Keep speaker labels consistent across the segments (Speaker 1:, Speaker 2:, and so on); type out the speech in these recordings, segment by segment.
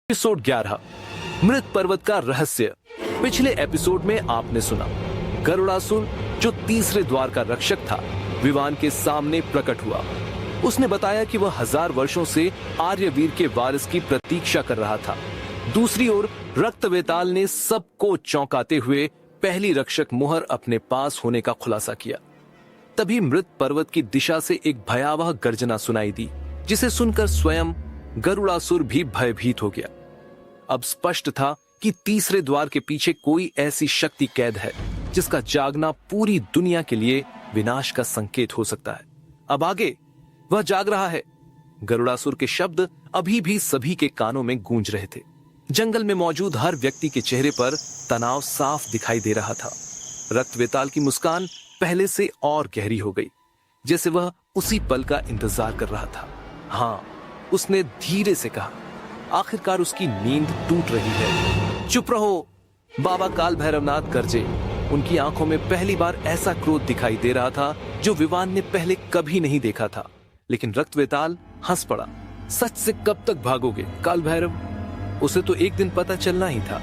Speaker 1: Episode 11 मृत पर्वत का रहस्य। पिछले एपिसोड में आपने सुना गरुड़ासुर जो तीसरे द्वार का रक्षक था विवान के सामने प्रकट हुआ। उसने बताया कि वह 1000 वर्षों से आर्यवीर के वारिस की प्रतीक्षा कर रहा था। दूसरी ओर रक्तवेताल ने सबको चौंकाते हुए पहली रक्षक मुहर अपने पास होने का खुलासा किया। तभी मृत पर्वत की दिशा से एक भयावह गर्जना सुनाई दी, जिसे सुनकर स्वयं गरुड़ासुर भी भयभीत हो गया। अब स्पष्ट था कि तीसरे द्वार के पीछे कोई ऐसी शक्ति कैद है जिसका जागना पूरी दुनिया के लिए विनाश का संकेत हो सकता है। अब आगे वह जाग रहा है। गरुड़ासुर के शब्द अभी भी सभी के कानों में गूंज रहे थे। जंगल में मौजूद हर व्यक्ति के चेहरे पर तनाव साफ दिखाई दे रहा था। रक्तवेताल की मुस्कान पहले से और गहरी हो गई, जैसे वह उसी पल का इंतजार कर रहा था। हाँ, उसने धीरे से कहा। आखिरकार उसकी नींद टूट रही है। चुप रहो, बाबा काल भैरवनाथ गरजे। उनकी आंखों में पहली बार ऐसा क्रोध दिखाई दे रहा था जो विवान ने पहले कभी नहीं देखा था। लेकिन रक्तवेताल हंस पड़ा। सच से कब तक भागोगे काल भैरव? उसे तो एक दिन पता चलना ही था।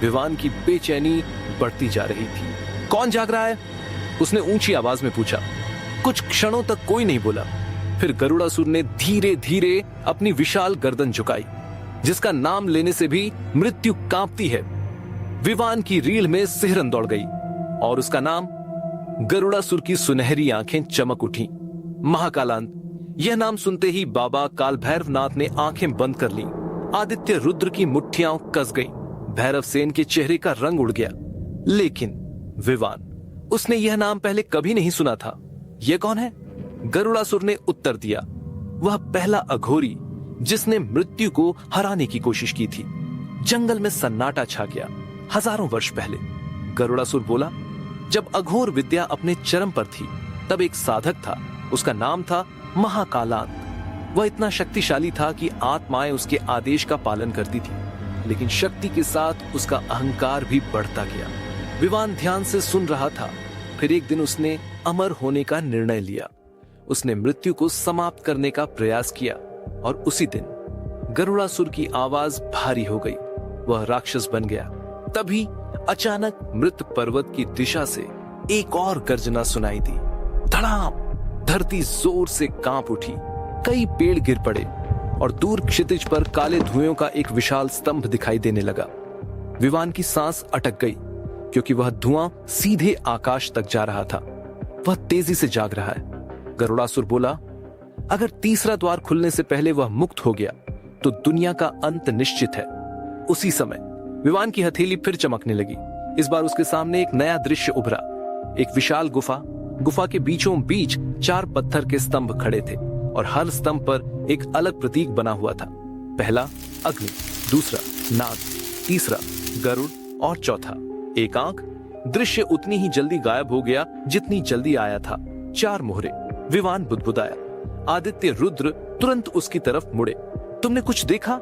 Speaker 1: विवान की बेचैनी बढ़ती जा रही थी। कौन जाग रहा है? उसने ऊंची आवाज में पूछा। कुछ क्षणों तक कोई नहीं बोला। फिर गरुड़ासुर ने धीरे धीरे अपनी विशाल गर्दन झुकाई, जिसका नाम लेने से भी मृत्यु कांपती है। विवान की रीढ़ में सिहरन दौड़ गई और उसका नाम। गरुड़ासुर की सुनहरी आंखें चमक उठी। महाकालांत। यह नाम सुनते ही बाबा काल भैरवनाथ ने आंखें बंद कर ली। आदित्य रुद्र की मुट्ठियां कस गई। भैरव सेन के चेहरे का रंग उड़ गया। लेकिन विवान, उसने यह नाम पहले कभी नहीं सुना था। यह कौन है? गरुड़ासुर ने उत्तर दिया। वह पहला अघोरी जिसने मृत्यु को हराने की कोशिश की थी। जंगल में सन्नाटा छा गया। हजारों वर्ष पहले गरुड़ासुर बोला, जब अघोर विद्या अपने चरम पर थी तब एक साधक था। उसका नाम था महाकालांत। वह इतना शक्तिशाली था कि आत्माएं उसके आदेश का पालन करती थी, लेकिन शक्ति के साथ उसका अहंकार भी बढ़ता गया। विवान ध्यान से सुन रहा था। फिर एक दिन उसने अमर होने का निर्णय लिया। उसने मृत्यु को समाप्त करने का प्रयास किया और उसी दिन गरुड़ासुर की आवाज भारी हो गई। वह राक्षस बन गया। तभी अचानक मृत पर्वत की दिशा से एक और गर्जना सुनाई दी। धड़ाम! धरती जोर से कांप उठी। कई पेड़ गिर पड़े और दूर क्षितिज पर काले धुएं का एक विशाल स्तंभ दिखाई देने लगा। विवान की सांस अटक गई, क्योंकि वह धुआं सीधे आकाश तक जा रहा था। वह तेजी से जाग रहा है। गरुड़ासुर बोला, अगर तीसरा द्वार खुलने से पहले वह मुक्त हो गया तो दुनिया का अंत निश्चित है। उसी समय विवान की हथेली फिर चमकने लगी। इस बार उसके सामने एक नया दृश्य उभरा। एक विशाल गुफा के बीचों बीच 4 पत्थर के स्तंभ खड़े थे और हर स्तंभ पर एक अलग प्रतीक बना हुआ था। पहला अग्नि, दूसरा नाग, तीसरा गरुड़ और चौथा एक आंख। दृश्य उतनी ही जल्दी गायब हो गया जितनी जल्दी आया था। 4 मोहरे। विवान बुदबुदाया। आदित्य रुद्र तुरंत उसकी तरफ मुड़े। तुमने कुछ देखा?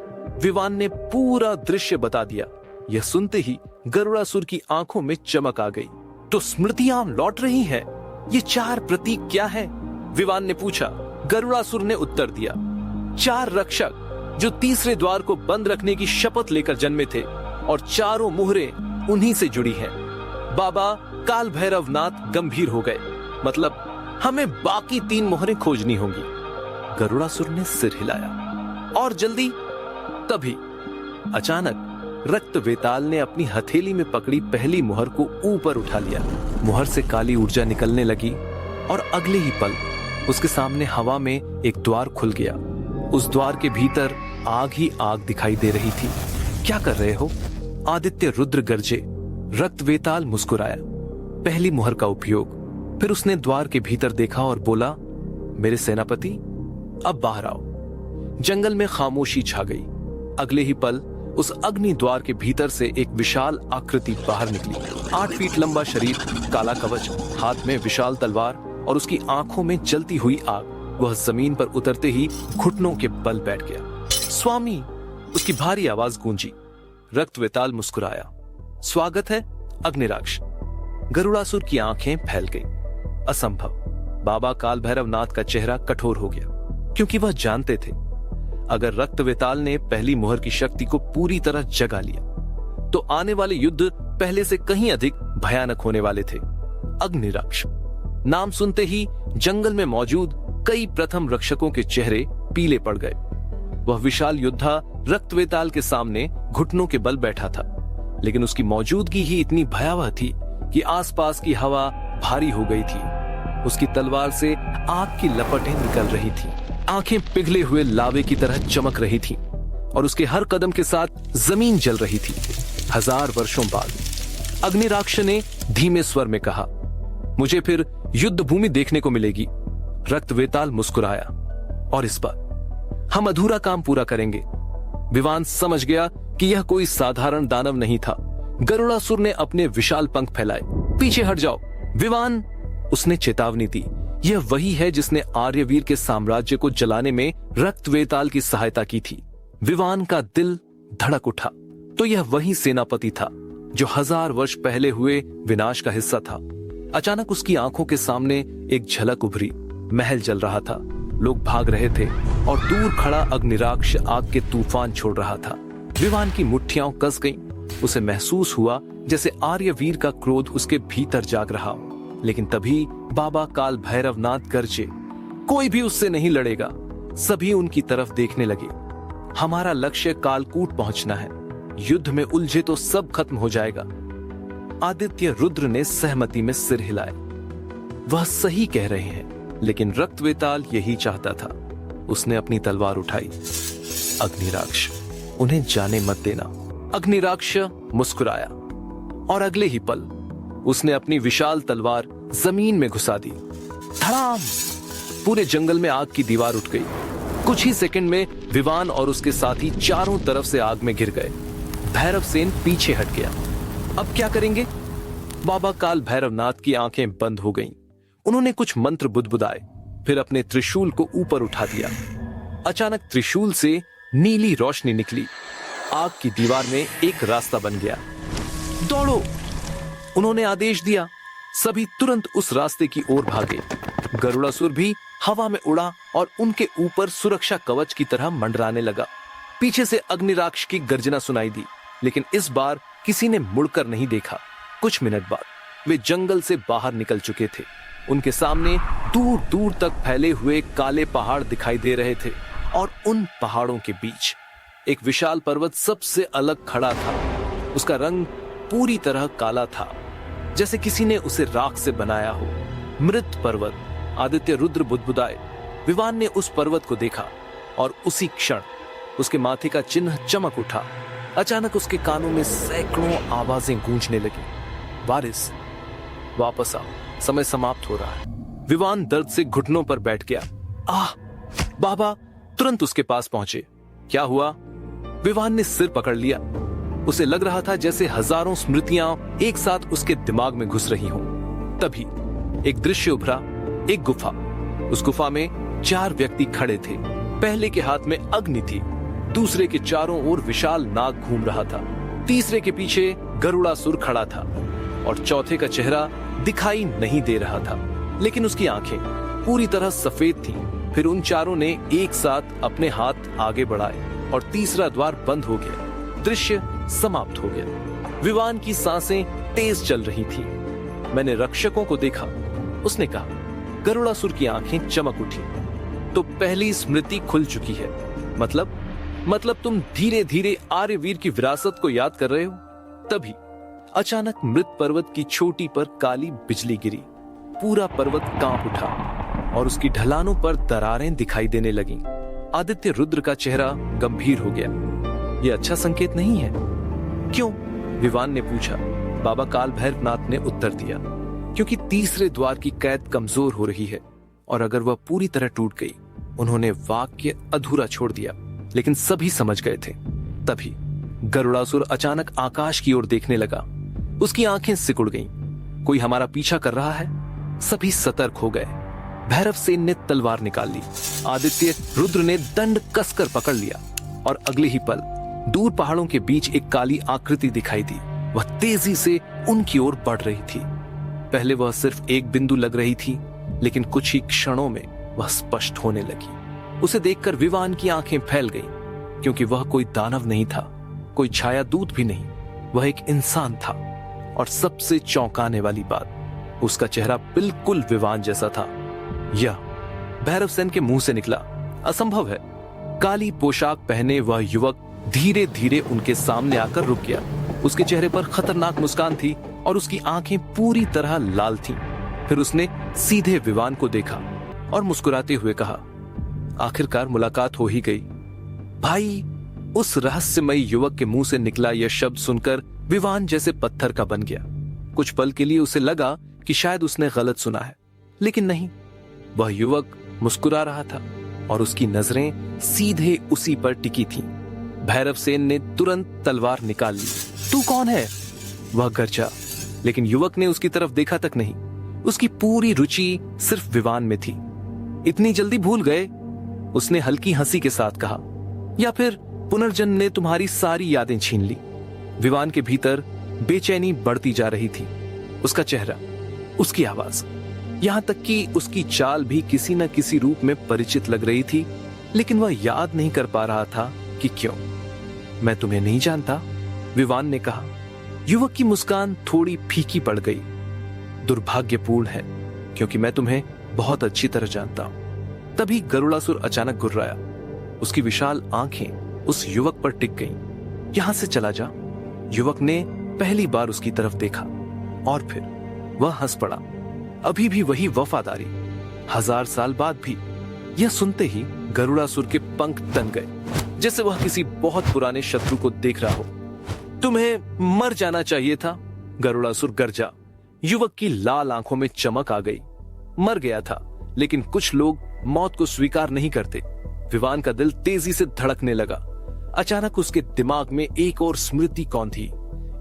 Speaker 1: विवान ने पूरा दृश्य बता दिया। यह सुनते ही गरुड़ासुर की आंखों में चमक आ गई। तो स्मृतियां लौट रही हैं। ये 4 प्रतीक क्या हैं? विवान ने पूछा। गरुड़ासुर ने उत्तर दिया, 4 रक्षक जो तीसरे द्वार को बंद रखने की शपथ लेकर जन्मे थे और चारों मोहरे उन्हीं से जुड़ी हैं। बाबा काल भैरवनाथ गंभीर हो गए। मतलब हमें बाकी 3 मोहरें खोजनी होंगी। गरुड़ासुर ने सिर हिलाया। और जल्दी? तभी अचानक रक्तवेताल ने अपनी हथेली में पकड़ी पहली मोहर को ऊपर उठा लिया। मोहर से काली ऊर्जा निकलने लगी और अगले ही पल उसके सामने हवा में एक द्वार खुल गया। उस द्वार के भीतर आग ही आग दिखाई दे रही थी। क्या कर रहे हो? आदित्य रुद्र गरजे। रक्तवेताल मुस्कुराया। पहली मोहर का उपयोग। फिर उसने द्वार के भीतर देखा और बोला, मेरे सेनापति, अब बाहर आओ। जंगल में खामोशी छा गई। अगले ही पल उस अग्नि द्वार के भीतर से एक विशाल आकृति बाहर निकली। 8 फीट लंबा शरीर, काला कवच, हाथ में विशाल तलवार और उसकी आंखों में जलती हुई आग। वह जमीन पर उतरते ही घुटनों के बल बैठ गया। स्वामी! उसकी भारी आवाज गूंजी। रक्तवेताल मुस्कुराया। स्वागत है अग्निराक्ष। गरुड़ासुर की आंखें फैल गई। असंभव। बाबा काल भैरवनाथ का चेहरा कठोर हो गया, क्योंकि वह जानते थे अगर रक्तवेताल ने पहली मुहर की शक्ति को पूरी तरह जगा लिया तो आने वाले युद्ध पहले से कहीं अधिक भयानक होने वाले थे। अग्निराक्ष नाम सुनते ही जंगल में मौजूद कई प्रथम रक्षकों के चेहरे पीले पड़ गए। वह विशाल योद्धा रक्तवेताल के सामने घुटनों के बल बैठा था, लेकिन उसकी मौजूदगी ही इतनी भयावह थी कि आसपास की हवा भारी हो गई थी। उसकी तलवार से आग की लपटें निकल रही थीं, आंखें पिघले हुए लावे की तरह चमक रही थीं और उसके हर कदम के साथ जमीन जल रही थी। 1000 वर्षों बाद अग्निराक्ष ने धीमे स्वर में कहा, मुझे फिर युद्ध भूमि देखने को मिलेगी। रक्तवेताल मुस्कुराया, और इस बार हम अधूरा काम पूरा करेंगे। विवान समझ गया कि यह कोई साधारण दानव नहीं था। गरुड़ासुर ने अपने विशाल पंख फैलाए। पीछे हट जाओ विवान, उसने चेतावनी दी। यह वही है जिसने आर्यवीर के साम्राज्य को जलाने में रक्तवेताल की सहायता की थी। विवान का दिल धड़क उठा। तो यह वही सेनापति था जो 1000 वर्ष पहले हुए विनाश का हिस्सा था। अचानक उसकी आंखों के सामने एक झलक उभरी। महल जल रहा था, लोग भाग रहे थे और दूर खड़ा अग्निराक्ष आग के तूफान छोड़ रहा था। विवान की मुट्ठियां कस गईं। उसे महसूस हुआ जैसे आर्यवीर का क्रोध उसके भीतर जाग रहा हो। लेकिन तभी बाबा काल भैरवनाथ गरजे। कोई भी उससे नहीं लड़ेगा। सभी उनकी तरफ देखने लगे। हमारा लक्ष्य कालकूट पहुंचना है। युद्ध में उलझे तो सब खत्म हो जाएगा। आदित्य रुद्र ने सहमति में सिर हिलाए। वह सही कह रहे हैं, लेकिन रक्तवेताल यही चाहता था। उसने अपनी तलवार उठाई। अग्निराक्ष, उन्हें जाने मत देना। अग्निराक्ष मुस्कुराया और अगले ही पल उसने अपनी विशाल तलवार जमीन में घुसा दी। धड़ाम! पूरे जंगल में आग की दीवार उठ गई। कुछ ही सेकंड में विवान और उसके साथी चारों तरफ से आग में घिर गए। भैरवसेन पीछे हट गया। अब क्या करेंगे? बाबा काल भैरवनाथ की आंखें बंद हो गईं। उन्होंने कुछ मंत्र बुदबुदाए, फिर अपने त्रिशूल को ऊपर उठा दिया। अचानक त्रिशूल से नीली रोशनी निकली। आग की दीवार में एक रास्ता बन गया। दौड़ो! उन्होंने आदेश दिया। सभी तुरंत उस रास्ते की ओर भागे। गरुड़ासुर भी हवा में उड़ा और उनके ऊपर सुरक्षा कवच की तरह मंडराने लगा। पीछे से अग्निराक्ष की गर्जना सुनाई दी, लेकिन इस बार किसी ने मुड़कर नहीं देखा। कुछ मिनट बाद वे जंगल से बाहर निकल चुके थे। उनके सामने दूर दूर तक फैले हुए काले पहाड़ दिखाई दे रहे थे और उन पहाड़ों के बीच एक विशाल पर्वत सबसे अलग खड़ा था। उसका रंग पूरी तरह काला था, जैसे किसी ने उसे राख से बनाया हो। मृत पर्वत। आदित्य रुद्र बुदबुदाए। विवान ने उस पर्वत को देखा और उसी क्षण उसके माथे का चिन्ह चमक उठा। अचानक उसके कानों में सैकड़ों आवाजें गूंजने लगी। वारिस, वापस आओ, समय समाप्त हो रहा है। विवान दर्द से घुटनों पर बैठ गया। आह! बाबा तुरंत उसके पास पहुंचे। क्या हुआ? विवान ने सिर पकड़ लिया। उसे लग रहा था जैसे हजारों स्मृतियां एक साथ उसके दिमाग में घुस रही हों। तभी एक दृश्य उभरा। एक गुफा। उस गुफा में 4 व्यक्ति खड़े थे। पहले के हाथ में अग्नि थी, दूसरे के चारों ओर विशाल नाग घूम रहा था, तीसरे के पीछे गरुड़ासुर खड़ा था और चौथे का चेहरा दिखाई नहीं दे रहा था, लेकिन उसकी आंखें पूरी तरह सफेद थीं। फिर उन चारों ने एक साथ अपने हाथ आगे बढ़ाए और तीसरा द्वार बंद हो गया। दृश्य समाप्त हो गया। विवान की सांसें तेज चल रही थी। मैंने रक्षकों को देखा, उसने कहा। गरुड़ासुर की आंखें चमक उठी। तो पहली स्मृति खुल चुकी है। मतलब तुम धीरे धीरे आर्यवीर की विरासत को याद कर रहे हो। तभी अचानक मृत पर्वत की चोटी पर काली बिजली गिरी। पूरा पर्वत कांप उठा और उसकी ढलानों पर दरारें दिखाई देने लगीं। आदित्य रुद्र का चेहरा गंभीर हो गया। यह अच्छा संकेत नहीं है। क्यों? विवान ने पूछा। बाबा काल भैरवनाथ ने उत्तर दिया, क्योंकि तीसरे द्वार की कैद कमजोर हो रही है और अगर वह पूरी तरह टूट गई। उन्होंने वाक्य अधूरा छोड़ दिया, लेकिन सभी समझ गए थे। तभी गरुड़ासुर अचानक आकाश की ओर देखने लगा। उसकी आंखें सिकुड़ गईं। कोई हमारा पीछा कर रहा है। सभी सतर्क हो गए। भैरवसेन ने तलवार निकाल ली। आदित्य रुद्र ने दंड कसकर पकड़ लिया और अगले ही पल दूर पहाड़ों के बीच एक काली आकृति दिखाई दी। वह तेजी से उनकी ओर बढ़ रही थी। पहले वह सिर्फ एक बिंदु लग रही थी, लेकिन कुछ ही क्षणों में वह स्पष्ट होने लगी। उसे देखकर विवान की आंखें फैल गईं, क्योंकि वह कोई दानव नहीं था, कोई छाया दूत भी नहीं, वह एक इंसान था। और सबसे चौंकाने वाली बात, उसका चेहरा बिल्कुल विवान जैसा था। यह भैरव सेन के मुंह से निकला। असंभव है। काली पोशाक पहने वह युवक धीरे धीरे उनके सामने आकर रुक गया। उसके चेहरे पर खतरनाक मुस्कान थी और उसकी आंखें पूरी तरह लाल थीं। फिर उसने सीधे विवान को देखा और मुस्कुराते हुए कहा, आखिरकार मुलाकात हो ही गई। भाई, उस रहस्यमयी युवक के मुंह से निकला यह शब्द सुनकर विवान जैसे पत्थर का बन गया। कुछ पल के लिए उसे लगा कि शायद उसने गलत सुना है, लेकिन नहीं, वह युवक मुस्कुरा रहा था और उसकी नजरें सीधे उसी पर टिकी थीं। भैरव सेन ने तुरंत तलवार निकाल ली। तू कौन है? वह गरजा, लेकिन युवक ने उसकी तरफ देखा तक नहीं। उसकी पूरी रुचि सिर्फ विवान में थी। इतनी जल्दी भूल गए? उसने हल्की हंसी के साथ कहा, या फिर पुनर्जन्म ने तुम्हारी सारी यादें छीन ली? विवान के भीतर बेचैनी बढ़ती जा रही थी। उसका चेहरा, उसकी आवाज, यहां तक कि उसकी चाल भी किसी न किसी रूप में परिचित लग रही थी, लेकिन वह याद नहीं कर पा रहा था कि क्यों। मैं तुम्हें नहीं जानता, विवान ने कहा। युवक की मुस्कान थोड़ी फीकी पड़ गई। दुर्भाग्यपूर्ण है, क्योंकि मैं तुम्हें बहुत अच्छी तरह जानता हूं। तभी गरुड़ासुर अचानक गुर्राया। उसकी विशाल आंखें उस युवक पर टिक गईं। यहां से चला जा। युवक ने पहली बार उसकी तरफ देखा और फिर वह हंस पड़ा। अभी भी वही वफादारी, 1000 साल बाद भी। यह सुनते ही गरुड़ासुर के पंख तन गए, जैसे वह किसी बहुत पुराने शत्रु को देख रहा हो। तुम्हें मर जाना चाहिए था, गरुड़ासुर गरजा। युवक की लाल आंखों में चमक आ गई। मर गया था, लेकिन कुछ लोग मौत को स्वीकार नहीं करते। विवान का दिल तेजी से धड़कने लगा। अचानक उसके दिमाग में एक और स्मृति कौन थी?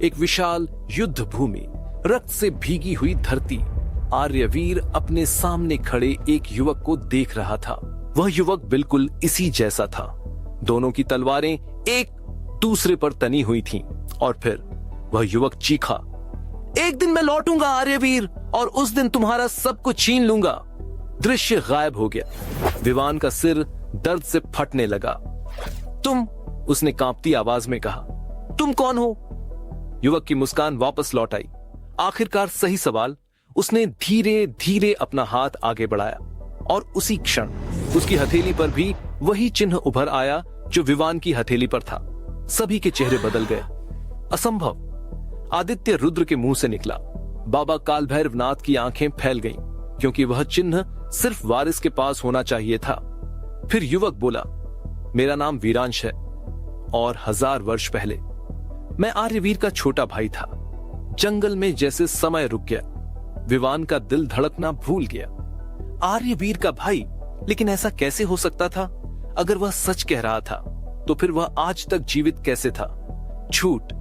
Speaker 1: एक विशाल युद्ध भूमि, रक्त से भीगी हुई धरती। आर्यवीर अपने सामने खड़े एक युवक को देख रहा था। वह युवक बिल्कुल इसी जैसा था। दोनों की तलवारें एक दूसरे पर तनी हुई थीं। और फिर वह युवक चीखा, एक दिन मैं लौटूंगा आर्यवीर, और उस दिन तुम्हारा सब कुछ छीन लूंगा। दृश्य गायब हो गया। विवान का सिर दर्द से फटने लगा। तुम, उसने कांपती आवाज में कहा, तुम कौन हो? युवक की मुस्कान वापस लौट आई। आखिरकार सही सवाल। उसने धीरे धीरे अपना हाथ आगे बढ़ाया और उसी क्षण उसकी हथेली पर भी वही चिन्ह उभर आया जो विवान की हथेली पर था। सभी के चेहरे बदल गए। असंभव। आदित्य रुद्र के मुंह से निकला। बाबा काल भैरवनाथ की आंखें फैल गईं, क्योंकि वह चिन्ह सिर्फ वारिस के पास होना चाहिए था। फिर युवक बोला, मेरा नाम वीरांश है, और 1000 वर्ष पहले मैं आर्यवीर का छोटा भाई था। जंगल में जैसे समय रुक गया। विवान का दिल धड़कना भूल गया। आर्यवीर का भाई? लेकिन ऐसा कैसे हो सकता था? अगर वह सच कह रहा था, तो फिर वह आज तक जीवित कैसे था? झूठ।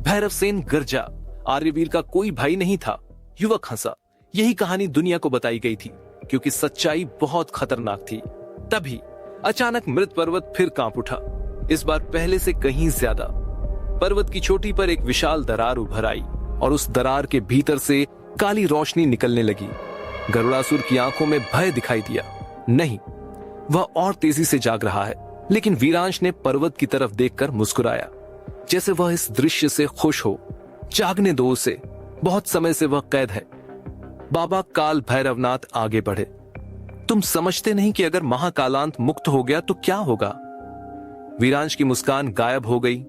Speaker 1: भैरव सेन गरजा। आर्यवीर का कोई भाई नहीं था। युवक हंसा। यही कहानी दुनिया को बताई गई थी, क्योंकि सच्चाई बहुत खतरनाक थी। तभी अचानक मृत पर्वत फिर कांप उठा, इस बार पहले से कहीं ज्यादा। पर्वत की चोटी पर एक विशाल दरार उभर आई और उस दरार के भीतर से काली रोशनी निकलने लगी। गरुड़ासुर की आंखों में भय दिखाई दिया। नहीं, वह और तेजी से जाग रहा है। लेकिन वीरांश ने पर्वत की तरफ देखकर मुस्कुराया, जैसे वह इस दृश्य से खुश हो। जागने दो उसे, बहुत समय से वह कैद है। बाबा काल भैरवनाथ आगे बढ़े। तुम समझते नहीं कि अगर महाकालांत मुक्त हो गया तो क्या होगा? वीरांश की मुस्कान गायब हो गई।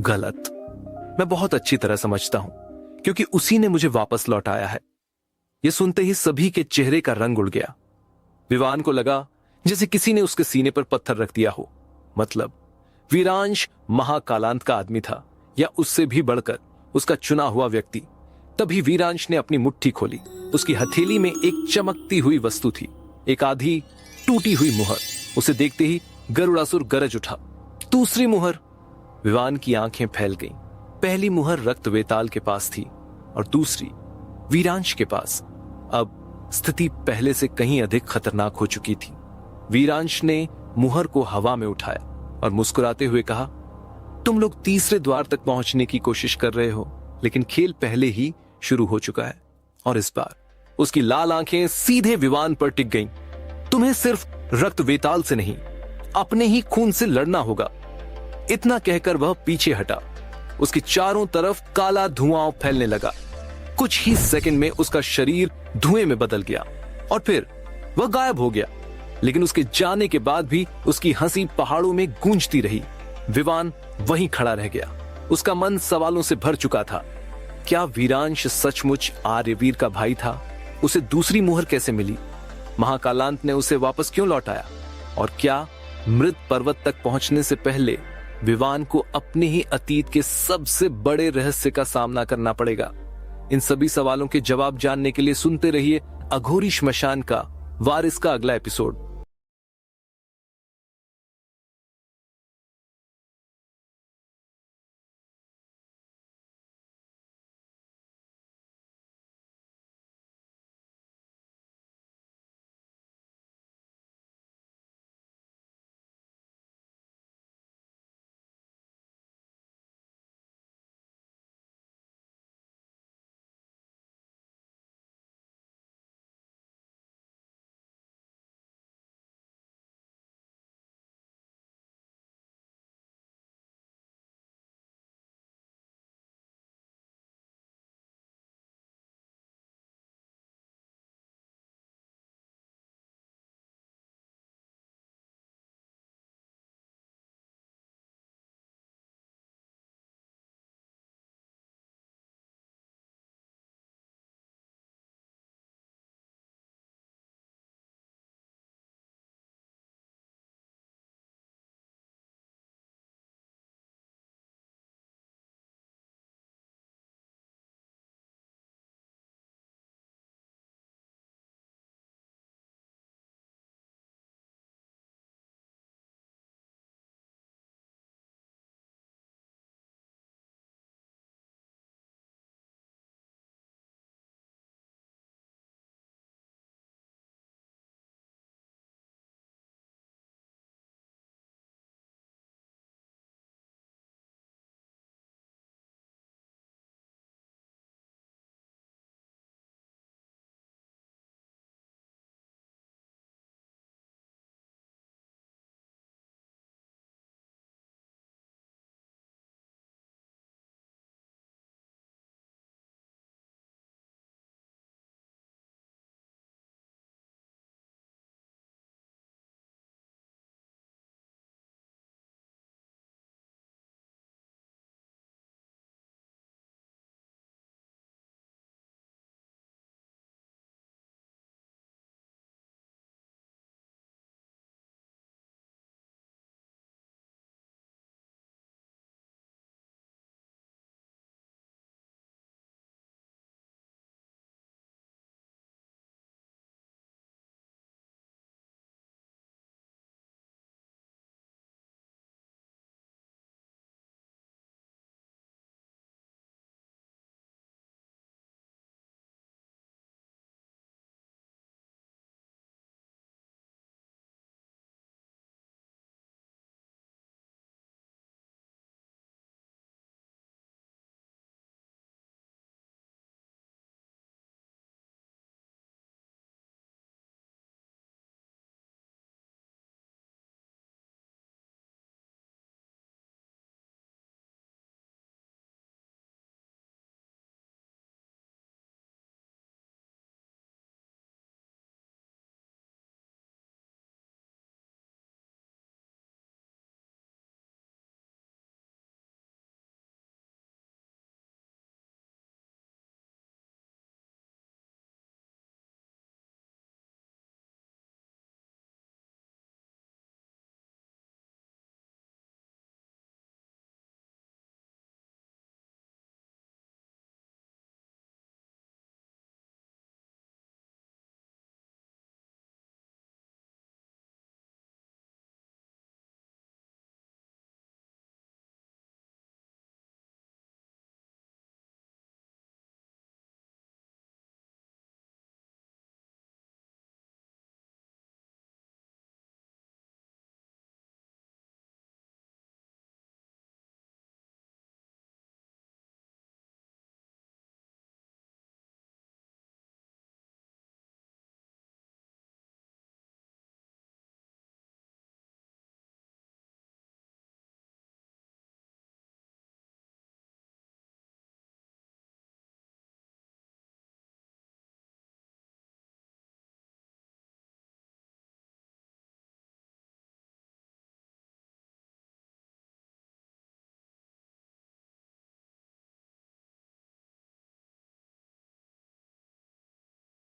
Speaker 1: गलत। मैं बहुत अच्छी तरह समझता हूं, क्योंकि उसी ने मुझे वापस लौटाया है। यह सुनते ही सभी के चेहरे का रंग उड़ गया। विवान को लगा जैसे किसी ने उसके सीने पर पत्थर रख दिया हो। मतलब वीरांश महाकालांत का आदमी था, या उससे भी बढ़कर उसका चुना हुआ व्यक्ति। तभी वीरांश ने अपनी मुट्ठी खोली। उसकी हथेली में एक चमकती हुई वस्तु थी, एक आधी टूटी हुई मुहर। उसे देखते ही गरुड़ासुर गरज उठा। दूसरी मुहर। विवान की आंखें फैल गईं। पहली मुहर रक्त वेताल के पास थी और दूसरी वीरांश के पास। अब स्थिति पहले से कहीं अधिक खतरनाक हो चुकी थी। वीरांश ने मुहर को हवा में उठाया और मुस्कुराते हुए कहा, तुम लोग तीसरे द्वार तक पहुंचने की कोशिश कर रहे हो, लेकिन खेल पहले ही शुरू हो चुका है। और इस बार उसकी लाल आंखें सीधे विवान पर टिक गईं। तुम्हें सिर्फ रक्त वेताल से नहीं, अपने ही खून से लड़ना होगा। इतना कहकर वह पीछे हटा। उसके चारों तरफ काला धुआं फैलने लगा। कुछ ही सेकंड में उसका शरीर धुएं में बदल गया और फिर वह गायब हो गया। लेकिन उसके जाने के बाद भी उसकी हंसी पहाड़ों में गूंजती रही। विवान वहीं खड़ा रह गया। उसका मन सवालों से भर चुका था। क्या वीरांश सचमुच आर्यवीर का भाई था? उसे दूसरी मुहर कैसे मिली? महाकालांत ने उसे वापस क्यों लौटाया? और क्या मृत पर्वत तक पहुंचने से पहले विवान को अपने ही अतीत के सबसे बड़े रहस्य का सामना करना पड़ेगा? इन सभी सवालों के जवाब जानने के लिए सुनते रहिए अघोरी श्मशान का वारिस का अगला एपिसोड।